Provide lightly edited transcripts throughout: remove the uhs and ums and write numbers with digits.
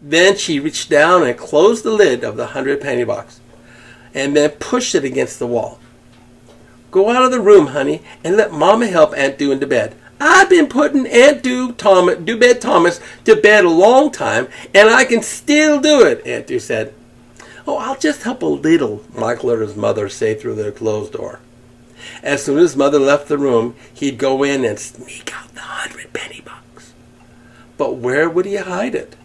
Then she reached down and closed the lid of the 100-penny box and then pushed it against the wall. "Go out of the room, honey, and let Mama help Aunt Dew into bed. I've been putting Aunt Dewbet Thomas to bed a long time, and I can still do it," Aunt Dew said. "Oh, I'll just help a little," Michael heard his mother say through the closed door. As soon as his mother left the room, he'd go in and sneak out the 100-penny box. But where would he hide it?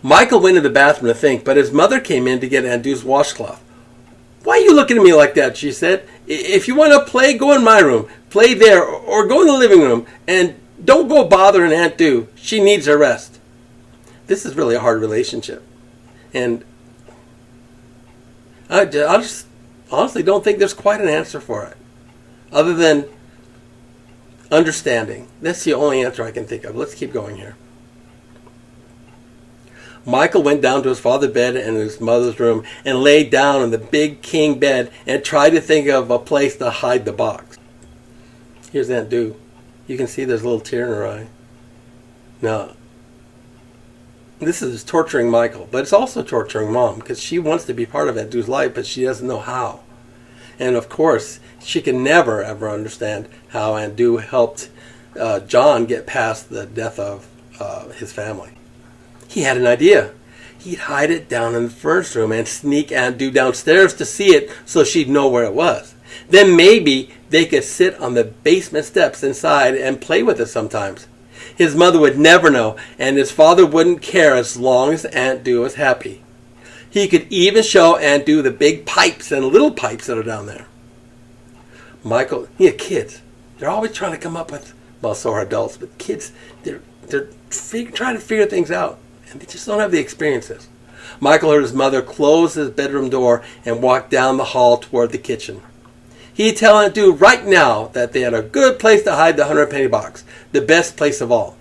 Michael went to the bathroom to think, but his mother came in to get Aunt Dew's washcloth. "Why are you looking at me like that?" she said. "If you want to play, go in my room. Play there, or go in the living room. And don't go bothering Aunt Dew. She needs her rest." This is really a hard relationship. And I just honestly don't think there's quite an answer for it. Other than understanding. That's the only answer I can think of. Let's keep going here. Michael went down to his father's bed in his mother's room and laid down on the big king bed and tried to think of a place to hide the box. Here's Aunt Dew. You can see there's a little tear in her eye. Now, this is torturing Michael, but it's also torturing Mom because she wants to be part of Aunt Dew's life, but she doesn't know how. And of course, she can never ever understand how Aunt Dew helped John get past the death of his family. He had an idea. He'd hide it down in the furnace room and sneak Aunt Dew downstairs to see it so she'd know where it was. Then maybe they could sit on the basement steps inside and play with it sometimes. His mother would never know, and his father wouldn't care as long as Aunt Dew was happy. He could even show Aunt Dew the big pipes and little pipes that are down there. Michael, kids, they're always trying to come up with, well, so are adults, but kids, they're trying to figure things out. And they just don't have the experiences. Michael heard his mother close his bedroom door and walk down the hall toward the kitchen. He'd tell Aunt Dew right now that they had a good place to hide the 100-penny box, the best place of all.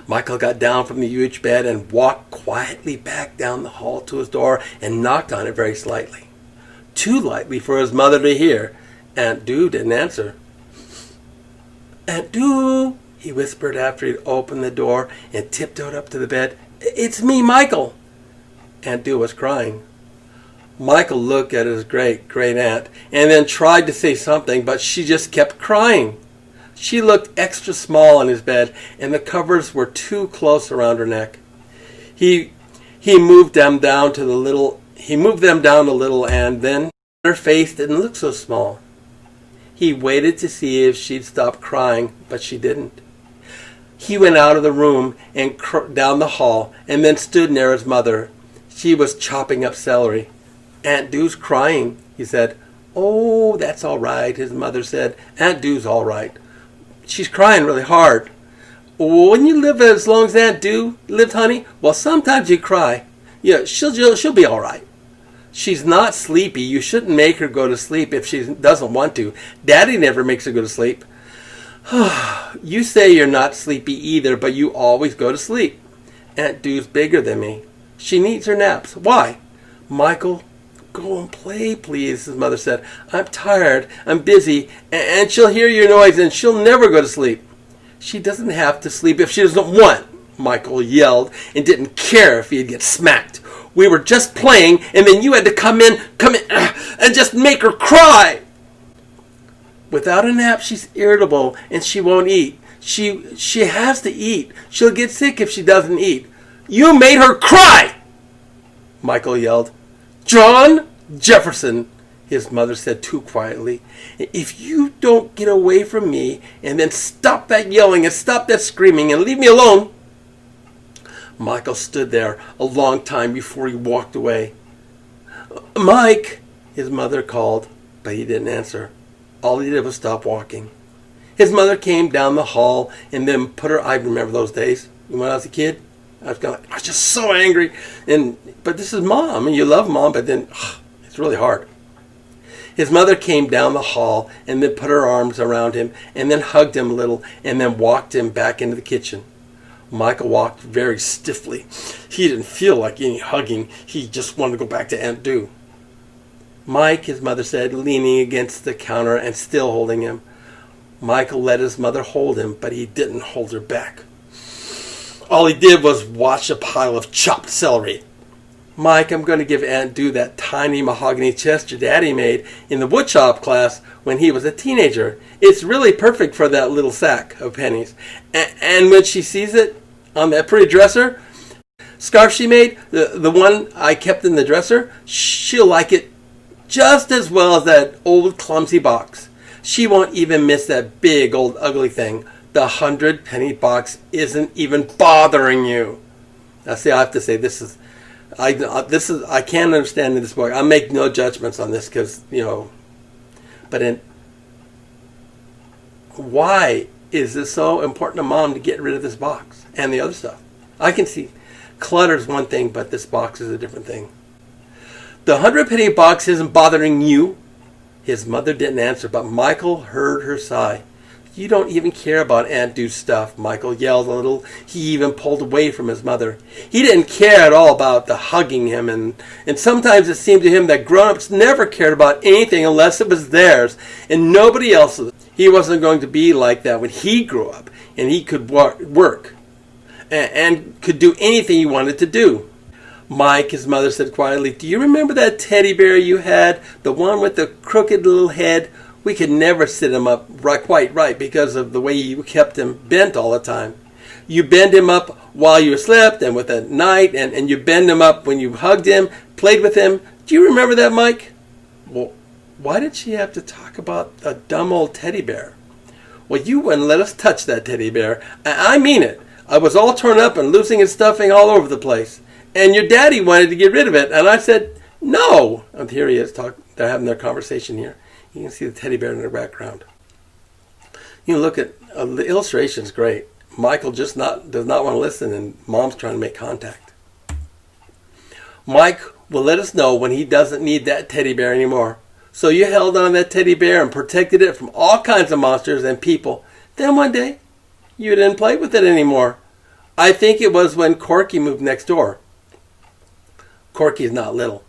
Michael got down from the huge bed and walked quietly back down the hall to his door and knocked on it very slightly. Too lightly for his mother to hear. Aunt Dew didn't answer. "Aunt Dew," he whispered after he'd opened the door and tiptoed up to the bed. "It's me, Michael." Aunt Dew was crying. Michael looked at his great-great-aunt and then tried to say something, but she just kept crying. She looked extra small on his bed, and the covers were too close around her neck. He moved them down a little, and then her face didn't look so small. He waited to see if she'd stop crying, but she didn't. He went out of the room and down the hall and then stood near his mother. She was chopping up celery. "Aunt Dew's crying," he said. "Oh, that's all right," his mother said. "Aunt Dew's all right. She's crying really hard." "When you live as long as Aunt Dew lived, honey, well, sometimes you cry. Yeah, she'll be all right. She's not sleepy. You shouldn't make her go to sleep if she doesn't want to. Daddy never makes her go to sleep." "You say you're not sleepy either, but you always go to sleep. Aunt Dew's bigger than me. She needs her naps. Why?" "Michael, go and play, please," his mother said. "I'm tired. I'm busy. And she'll hear your noise and she'll never go to sleep." "She doesn't have to sleep if she doesn't want," Michael yelled, and didn't care if he'd get smacked. "We were just playing, and then you had to come in, and just make her cry." "Without a nap, she's irritable, and she won't eat. She has to eat. She'll get sick if she doesn't eat." "You made her cry!" Michael yelled. "John Jefferson," his mother said too quietly, "if you don't get away from me and then stop that yelling and stop that screaming and leave me alone." Michael stood there a long time before he walked away. "Mike," his mother called, but he didn't answer. All he did was stop walking. His mother came down the hall and then put her, I remember those days when I was a kid. I was just so angry. But this is Mom, and you love Mom, but then it's really hard. His mother came down the hall and then put her arms around him and then hugged him a little and then walked him back into the kitchen. Michael walked very stiffly. He didn't feel like any hugging. He just wanted to go back to Aunt Dew. "Mike," his mother said, leaning against the counter and still holding him. Michael let his mother hold him, but he didn't hold her back. All he did was watch a pile of chopped celery. Mike, I'm going to give Aunt Dew that tiny mahogany chest your daddy made in the woodshop class when he was a teenager. It's really perfect for that little sack of pennies. And when she sees it on that pretty dresser, scarf she made, the one I kept in the dresser, she'll like it just as well as that old clumsy box. She won't even miss that big old ugly thing. The 100-penny box isn't even bothering you. Now see, I have to say I can't understand in this book. I make no judgments on this because, but why is it so important to Mom to get rid of this box and the other stuff? I can see clutter's one thing, but this box is a different thing. The 100-penny box isn't bothering you. His mother didn't answer, but Michael heard her sigh. You don't even care about Aunt Dew's stuff, Michael yelled a little. He even pulled away from his mother. He didn't care at all about the hugging him, and sometimes it seemed to him that grown-ups never cared about anything unless it was theirs and nobody else's. He wasn't going to be like that when he grew up, and he could work and could do anything he wanted to do. Mike, his mother said quietly, do you remember that teddy bear you had, the one with the crooked little head? We could never sit him up quite right because of the way you kept him bent all the time. You bend him up while you slept and with at night, and you bend him up when you hugged him, played with him. Do you remember that, Mike? Well, why did she have to talk about a dumb old teddy bear? Well, you wouldn't let us touch that teddy bear. I mean it. I was all torn up and losing its stuffing all over the place. And your daddy wanted to get rid of it, and I said, no. And here he is. They're having their conversation here. You can see the teddy bear in the background. You look at the illustration's great. Michael does not want to listen, and Mom's trying to make contact. Mike will let us know when he doesn't need that teddy bear anymore. So you held on to that teddy bear and protected it from all kinds of monsters and people. Then one day, you didn't play with it anymore. I think it was when Corky moved next door. Corky's not little.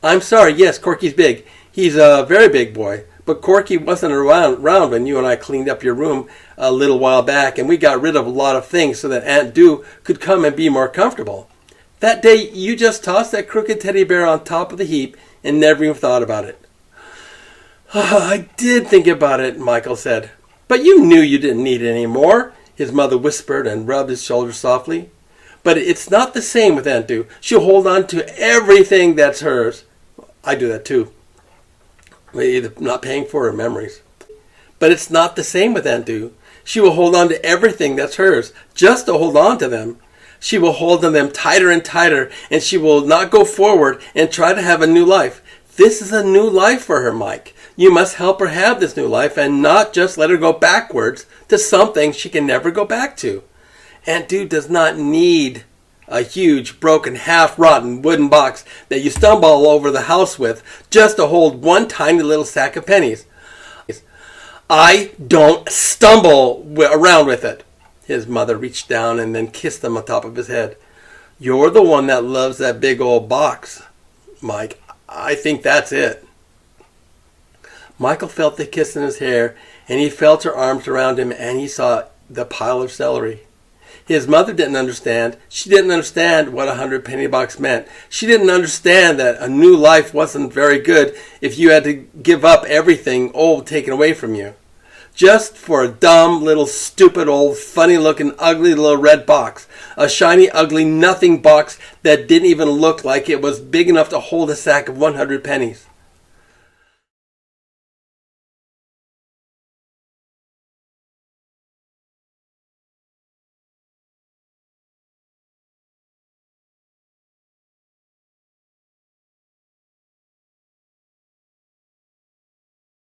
I'm sorry, yes, Corky's big. He's a very big boy, but Corky wasn't around when you and I cleaned up your room a little while back, and we got rid of a lot of things so that Aunt Dew could come and be more comfortable. That day, you just tossed that crooked teddy bear on top of the heap and never even thought about it. I did think about it, Michael said. But you knew you didn't need it anymore, his mother whispered and rubbed his shoulder softly. But it's not the same with Aunt Dew. She'll hold on to everything that's hers. I do that too. Either not paying for her memories. But it's not the same with Aunt Dew. She will hold on to everything that's hers, just to hold on to them. She will hold on them tighter and tighter, and she will not go forward and try to have a new life. This is a new life for her, Mike. You must help her have this new life and not just let her go backwards to something she can never go back to. Aunt Dew does not need a huge, broken, half-rotten wooden box that you stumble all over the house with just to hold one tiny little sack of pennies. I don't stumble around with it. His mother reached down and then kissed him on top of his head. You're the one that loves that big old box, Mike. I think that's it. Michael felt the kiss in his hair, and he felt her arms around him, and he saw the pile of celery. His mother didn't understand. She didn't understand what 100-penny box meant. She didn't understand that a new life wasn't very good if you had to give up everything old taken away from you. Just for a dumb, little, stupid, old, funny-looking, ugly little red box. A shiny, ugly, nothing box that didn't even look like it was big enough to hold a sack of 100 pennies.